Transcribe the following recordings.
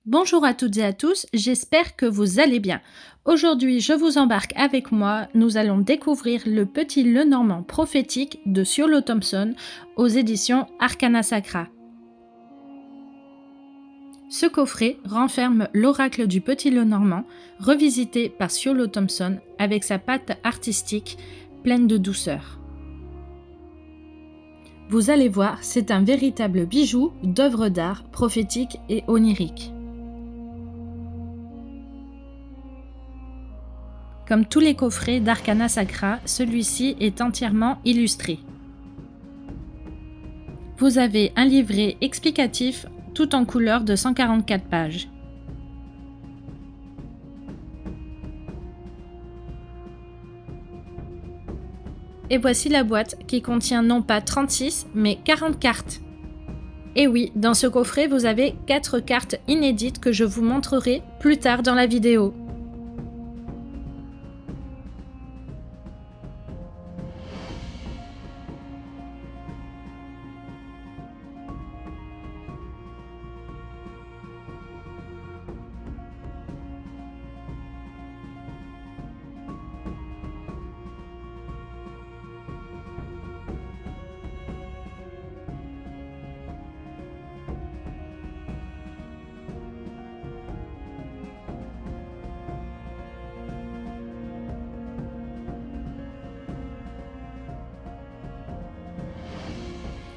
Bonjour à toutes et à tous, j'espère que vous allez bien. Aujourd'hui, je vous embarque avec moi, nous allons découvrir le petit Lenormand prophétique de Siolo Thompson aux éditions Arcana Sacra. Ce coffret renferme l'oracle du petit Lenormand, revisité par Siolo Thompson avec sa patte artistique pleine de douceur. Vous allez voir, c'est un véritable bijou d'œuvres d'art prophétique et onirique. Comme tous les coffrets d'Arcana Sacra, celui-ci est entièrement illustré. Vous avez un livret explicatif tout en couleur de 144 pages. Et voici la boîte qui contient non pas 36 mais 40 cartes. Et oui, dans ce coffret, vous avez 4 cartes inédites que je vous montrerai plus tard dans la vidéo.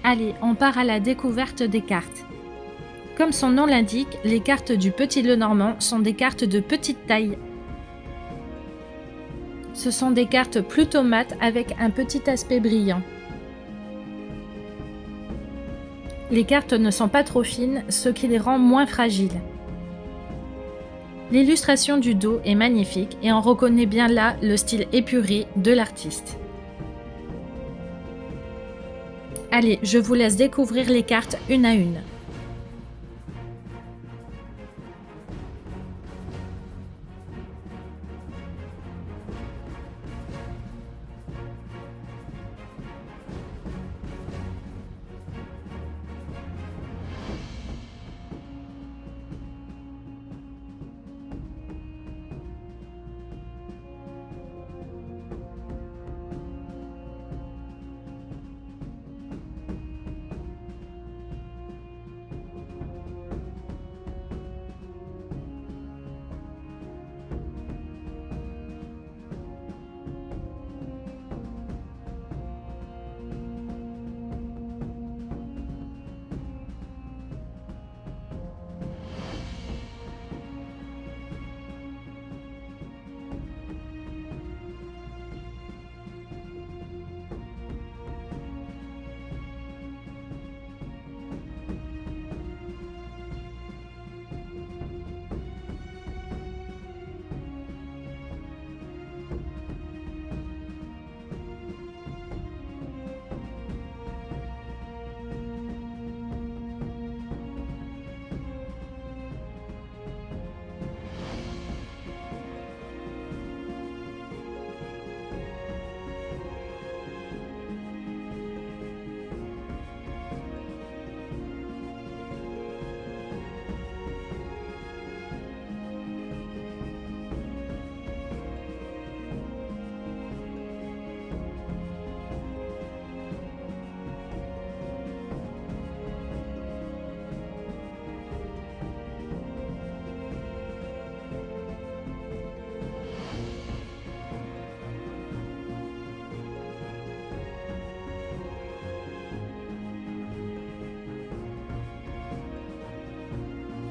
Allez, on part à la découverte des cartes. Comme son nom l'indique, les cartes du petit Lenormand sont des cartes de petite taille. Ce sont des cartes plutôt mates avec un petit aspect brillant. Les cartes ne sont pas trop fines, ce qui les rend moins fragiles. L'illustration du dos est magnifique et on reconnaît bien là le style épuré de l'artiste. Allez, je vous laisse découvrir les cartes une à une.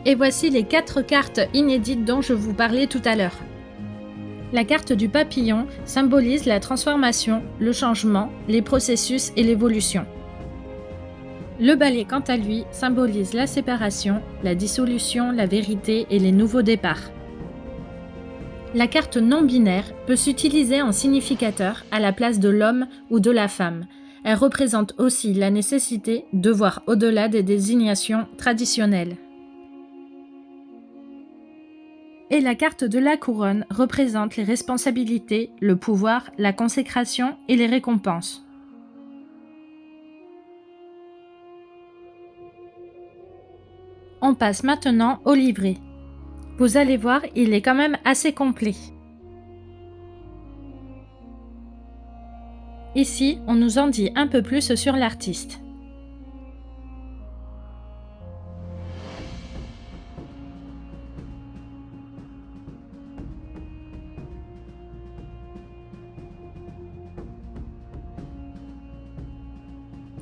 Et voici les 4 cartes inédites dont je vous parlais tout à l'heure. La carte du papillon symbolise la transformation, le changement, les processus et l'évolution. Le balai, quant à lui, symbolise la séparation, la dissolution, la vérité et les nouveaux départs. La carte non binaire peut s'utiliser en significateur à la place de l'homme ou de la femme. Elle représente aussi la nécessité de voir au-delà des désignations traditionnelles. Et la carte de la couronne représente les responsabilités, le pouvoir, la consécration et les récompenses. On passe maintenant au livret. Vous allez voir, il est quand même assez complet. Ici, on nous en dit un peu plus sur l'artiste.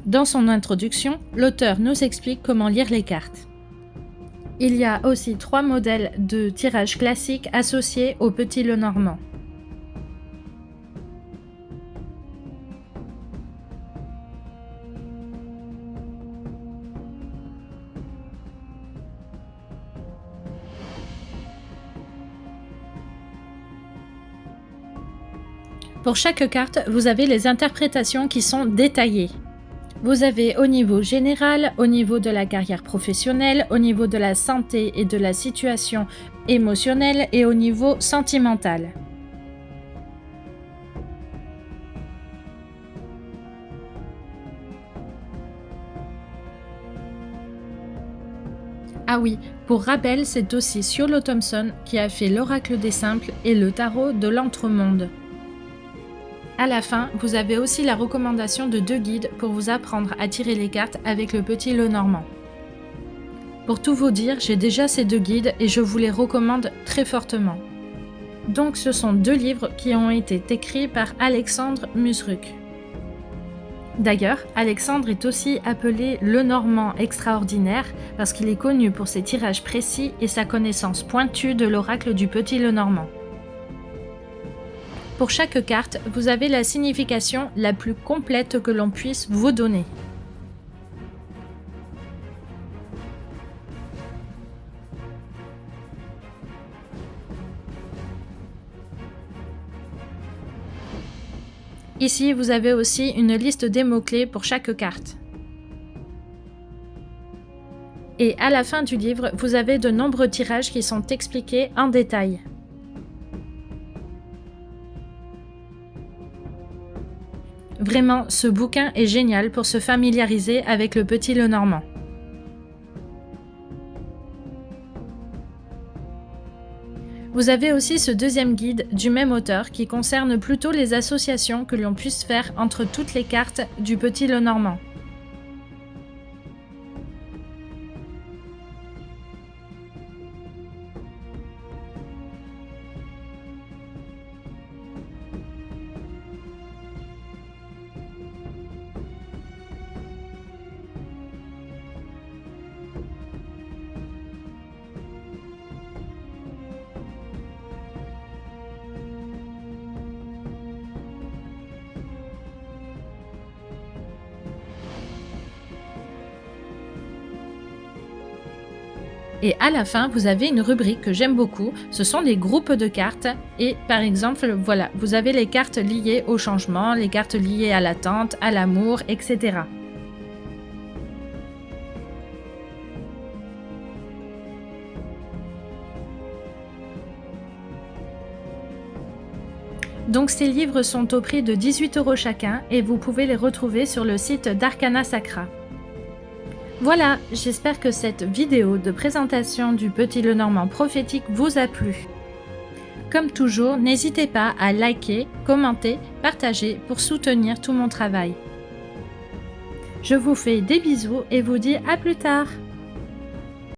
Dans son introduction, l'auteur nous explique comment lire les cartes. Il y a aussi 3 modèles de tirage classique associés au Petit Lenormand. Pour chaque carte, vous avez les interprétations qui sont détaillées. Vous avez au niveau général, au niveau de la carrière professionnelle, au niveau de la santé et de la situation émotionnelle et au niveau sentimental. Ah oui, pour rappel, c'est aussi Siolo Thompson qui a fait l'oracle des simples et le tarot de l'entremonde. À la fin, vous avez aussi la recommandation de 2 guides pour vous apprendre à tirer les cartes avec le Petit Lenormand. Pour tout vous dire, j'ai déjà ces 2 guides et je vous les recommande très fortement. Donc ce sont 2 livres qui ont été écrits par Alexandre Musruck. D'ailleurs, Alexandre est aussi appelé Lenormand extraordinaire parce qu'il est connu pour ses tirages précis et sa connaissance pointue de l'oracle du Petit Lenormand. Pour chaque carte, vous avez la signification la plus complète que l'on puisse vous donner. Ici, vous avez aussi une liste des mots-clés pour chaque carte. Et à la fin du livre, vous avez de nombreux tirages qui sont expliqués en détail. Vraiment, ce bouquin est génial pour se familiariser avec le Petit Lenormand. Vous avez aussi ce 2e guide du même auteur qui concerne plutôt les associations que l'on puisse faire entre toutes les cartes du Petit Lenormand. Et à la fin, vous avez une rubrique que j'aime beaucoup, ce sont les groupes de cartes. Et par exemple, voilà, vous avez les cartes liées au changement, les cartes liées à l'attente, à l'amour, etc. Donc ces livres sont au prix de 18 € chacun et vous pouvez les retrouver sur le site d'Arcana Sacra. Voilà, j'espère que cette vidéo de présentation du Petit Lenormand prophétique vous a plu. Comme toujours, n'hésitez pas à liker, commenter, partager pour soutenir tout mon travail. Je vous fais des bisous et vous dis à plus tard.